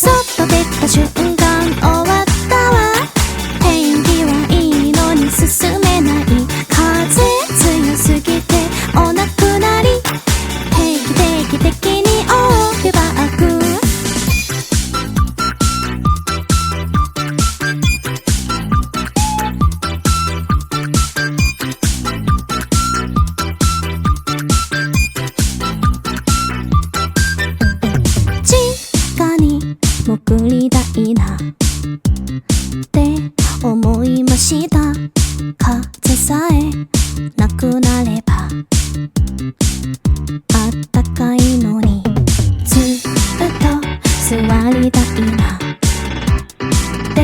そっと出た瞬間終わったわ、天気はいいのに進めない、風強すぎてお亡くなり、定期的にオールバック、地下に潜りたいなって思いました。風さえなくなればあったかいのに、ずっと座りたいなって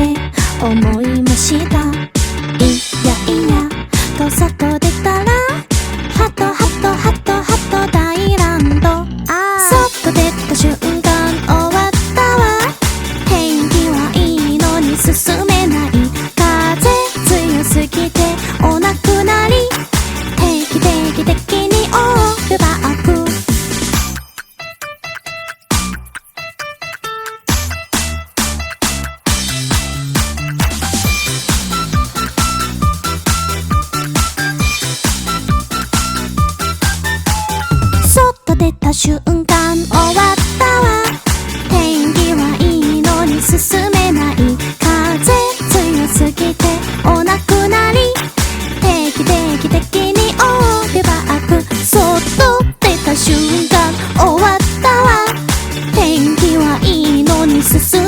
思いました。いやいやと外出たらハトハトハトハト大乱闘、そっと出た瞬間終わったわ、天気はいいのに進めない、風強すぎてお亡くなり、定期的にオールバック、そっと出た瞬間終わったわ、天気はいいのに進めない、風強すぎてお亡くなり、定期的にオールバック、そっと出た瞬間終わったわ、天気はいいのに進